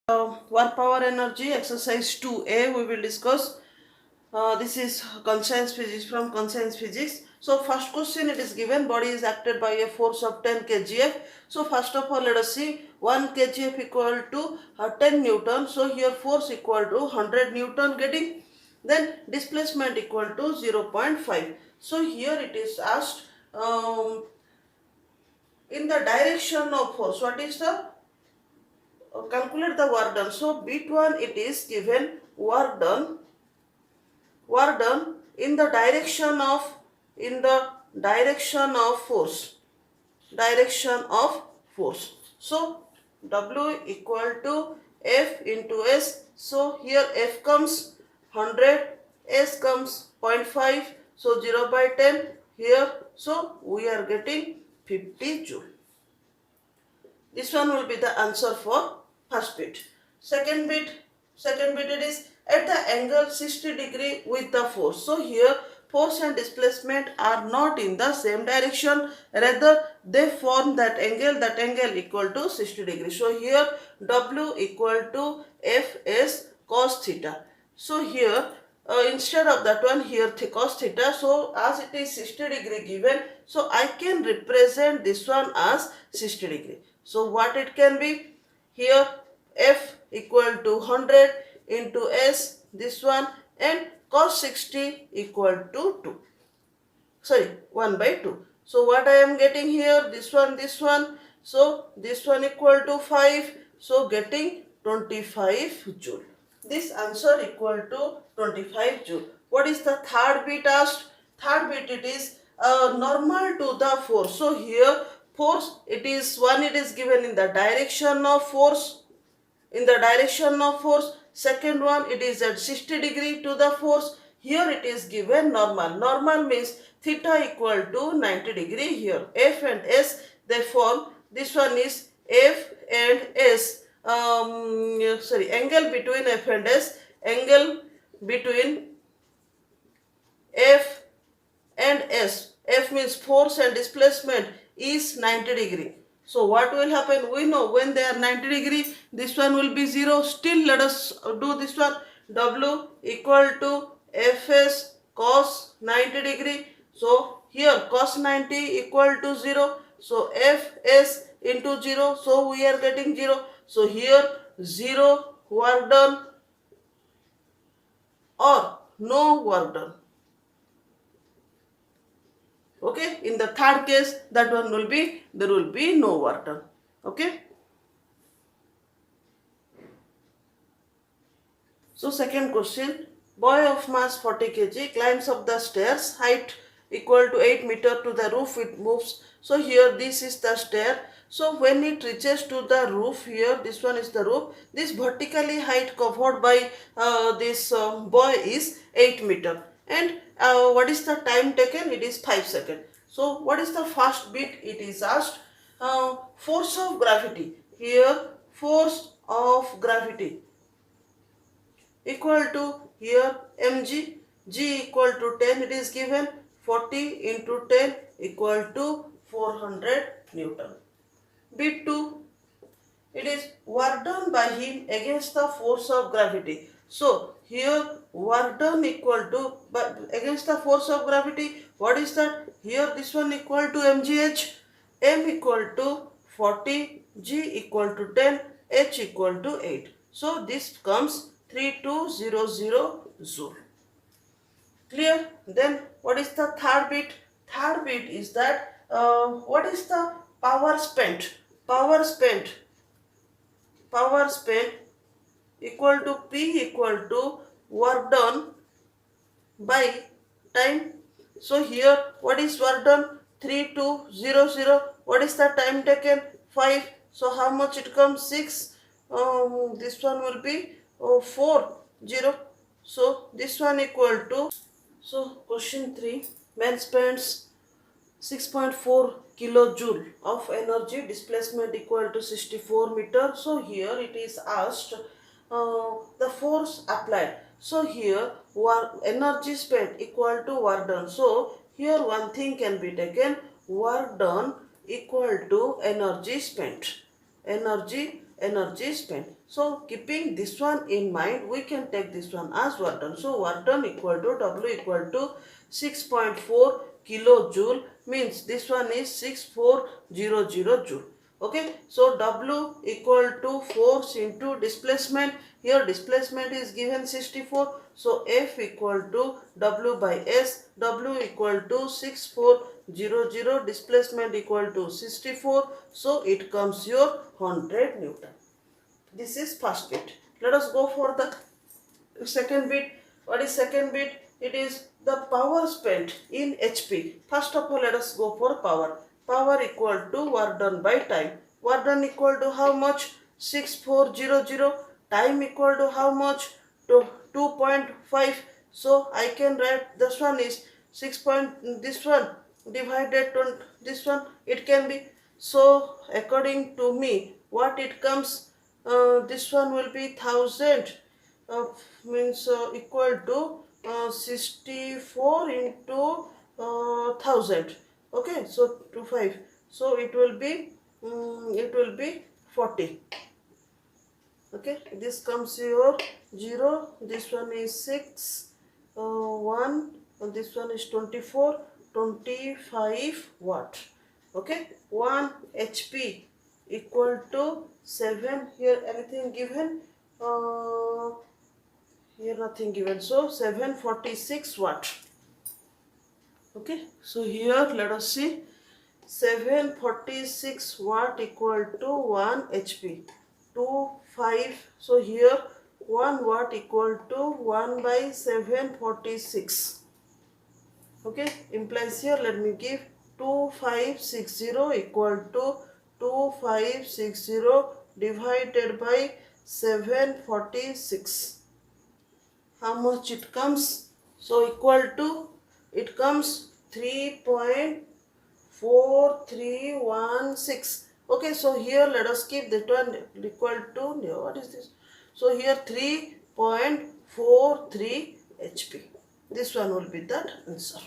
Work power energy exercise 2a we will discuss. This is conscience physics from conscience physics. So first question, it is given body is acted by a force of 10 kgf. So first of all, let us see 1 kgf equal to 10 newton. So here force equal to 100 newton getting, then displacement equal to 0.5. So here it is asked in the direction of force, what is the calculate the work done. So bit 1 it is given work done in the direction of force. So W equal to F into S. So here F comes 100, S comes 0.5, so 0 by 10 here. So we are getting 50 joule. This one will be the answer for first bit. Second bit it is at the angle 60 degree with the force. So here force and displacement are not in the same direction, rather they form that angle equal to 60 degree. So here W equal to Fs cos theta. So here instead of that one, here cos theta, so as it is 60 degree given, so I can represent this one as 60 degree. So what it can be? Here F equal to 100 into S, this one, and cos 60 equal to 2. Sorry, 1 by 2. So what I am getting here? This one. So this one equal to 5. So getting 25 joule. This answer equal to 25 joule. What is the third bit asked? Third bit, it is normal to the force. So here force, it is given in the direction of force. Second one, it is at 60 degree to the force. Here it is given normal. Normal means theta equal to 90 degree. Here F and S, they form, this one is F and S, angle between F and S, angle between F and S. F means force and displacement is 90 degree. So what will happen? We know when they are 90 degree, this one will be 0. Still let us do this one. W equal to Fs cos 90 degree. So here cos 90 equal to 0. So Fs into 0. So we are getting 0. So here 0 work done or no work done. Okay, in the third case, that one will be, there will be no work done. Okay. So second question, boy of mass 40 kg climbs up the stairs, height equal to 8 meter to the roof, it moves. So here this is the stair. So when it reaches to the roof, here this one is the roof, this vertically height covered by this boy is 8 meter. And what is the time taken? It is 5 seconds. So what is the first bit? It is asked force of gravity. Here force of gravity equal to, here mg, g equal to 10, it is given, 40 into 10 equal to 400 Newton. Bit 2, it is work done by him against the force of gravity. So here work done equal to, but against the force of gravity, what is that? Here this one equal to mgh, m equal to 40, g equal to 10, h equal to 8. So this comes 3200 joule. Clear? Then what is the third bit? Third bit is that what is the power spent? Power spent equal to P equal to work done by time. So here what is work done? 3200. What is the time taken? 5. So how much it comes? 6. This one will be 40. So this one equal to, so question 3, man spends 6.4 kilojoule of energy, displacement equal to 64 meter. So here it is asked the force applied. So here energy spent equal to work done. So here one thing can be taken, work done equal to energy spent. energy spent. So keeping this one in mind, we can take this one as work done. So work done equal to W equal to 6.4 kilojoule, means this one is 6400 joule. Okay, so W equal to force into displacement. Here displacement is given 64. So F equal to W by S. W equal to 6400, displacement equal to 64. So it comes your 100 Newton. This is first bit. Let us go for the second bit. What is second bit? It is the power spent in HP. First of all, let us go for power. Power equal to work done by time. Work done equal to how much? 6400. Time equal to how much? To 2.5. So I can write this one is 6 point, this one divided to this one. It can be. So according to me, what it comes? This one will be 1000, means equal to 64 into 1000. Okay, so 25. So it will be 40. Okay, this comes your 0. This one is 6, 1, and this one is 24, 25 watt. Okay, 1 HP equal to 7. Here anything given? Here nothing given. So 746 watt. Okay, so here let us see. 746 watt equal to 1 HP. 5. So here 1 watt equal to 1 by 746. Okay, implies here, let me give 2560 equal to 2560 divided by 746. How much it comes? So equal to, it comes 3.4316. Okay, so here let us keep that one equal to, what is this? So here 3.43 HP. This one will be that answer.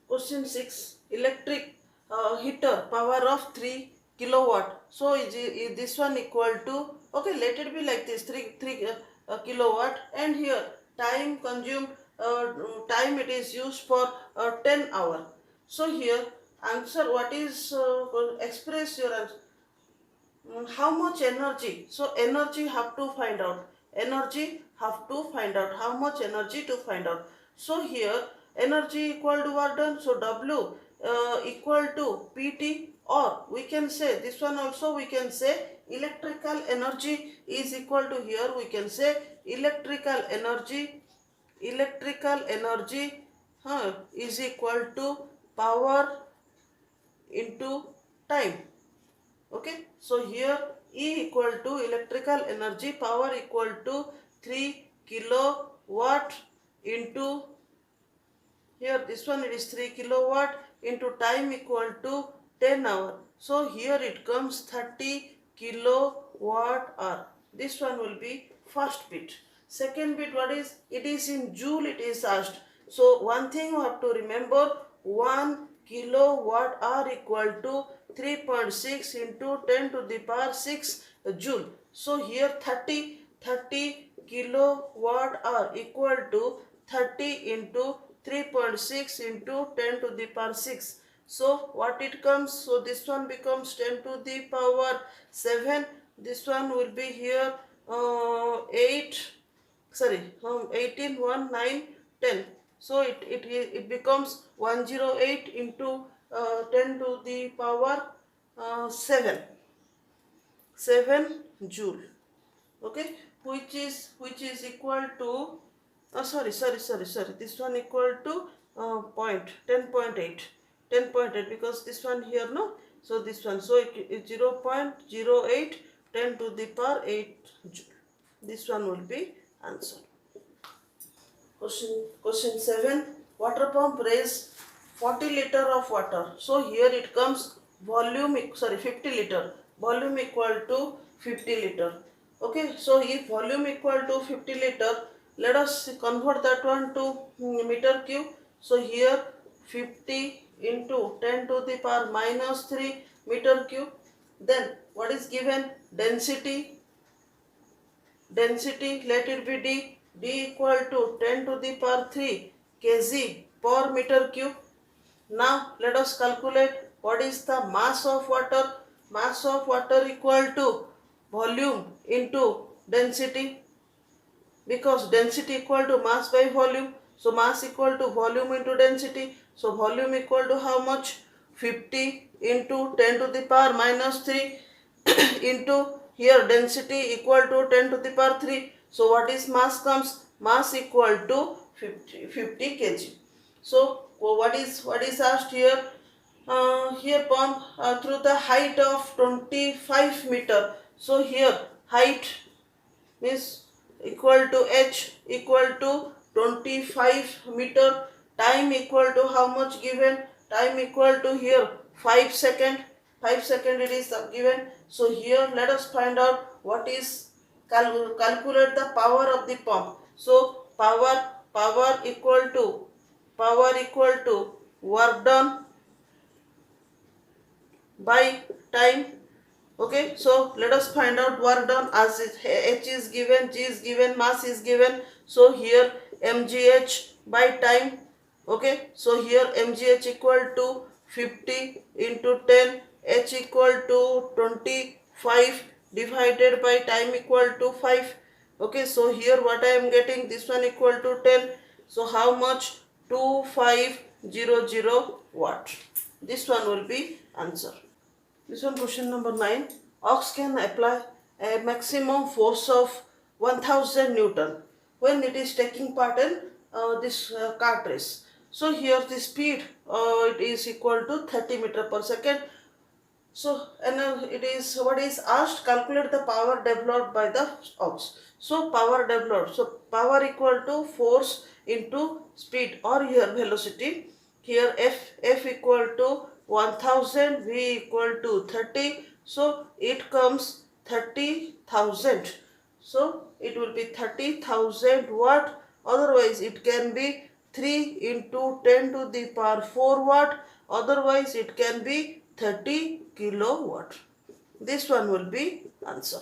Question 6. Electric heater power of 3 kilowatt. So is this one equal to, okay, let it be like this, 3 kilowatt, and here time consumed, time it is used for 10 hour. So here answer, what is express your answer. How much energy? So energy have to find out. Energy have to find out. How much energy to find out. So here energy equal to work done. So W equal to PT, or we can say this one also, we can say electrical energy is equal to, here we can say electrical energy is equal to power into time. Okay, so here E equal to electrical energy power equal to 3 kilowatt into, here this one it is 3 kilowatt into time equal to 10 hour. So here it comes 30 kilowatt hour. This one will be first bit. Second bit, what is? It is in joule it is asked. So one thing you have to remember, 1 kilowatt hour equal to 3.6 into 10 to the power 6 joule. So here 30 kilowatt hour equal to 30 into 3.6 into 10 to the power 6. So what it comes? So this one becomes 10 to the power 7. This one will be here 18, 1, 9, 10. So it becomes 108 into 10 to the power 7 joule. Okay, which is equal to, sorry, this one equal to 10.8 because this one here, no, so this one, so it is 0.08 10 to the power 8 joule. This one will be answer. Question 7. Water pump raise 40 liter of water. So here it comes volume, 50 liter. Volume equal to 50 liter. Okay, so if volume equal to 50 liter, let us convert that one to meter cube. So here 50 into 10 to the power minus 3 meter cube. Then what is given? Density, let it be D. D equal to 10 to the power 3 kg per meter cube. Now let us calculate what is the mass of water. Mass of water equal to volume into density, because density equal to mass by volume. So mass equal to volume into density. So volume equal to how much? 50 into 10 to the power minus 3 into here density equal to 10 to the power 3. So what is mass comes? Mass equal to 50 kg. So what is asked here? Here pump through the height of 25 meter. So here height means equal to h equal to 25 meter. Time equal to how much given? Time equal to here 5 second. 5 second it is given. So here let us find out what is calculate the power of the pump. So power equal to work done by time. Okay, so let us find out work done. As h is given, g is given, mass is given. So here mgh by time. Okay, so here mgh equal to 50 into 10, h equal to 25 divided by time equal to 5. Okay, so here what I am getting, this one equal to 10. So how much? 2500 watt. This one will be answer. This one question number 9. Ox can apply a maximum force of 1000 Newton when it is taking part in this kart race. So here the speed it is equal to 30 meter per second. So and it is what is asked, calculate the power developed by the ox. So power developed. So power equal to force into speed or here velocity. Here f equal to 1000, v equal to 30. So it comes 30,000. So it will be 30,000 watt. Otherwise it can be 3 into 10 to the power 4 watt. Otherwise it can be 30 kilowatt. This one will be answer.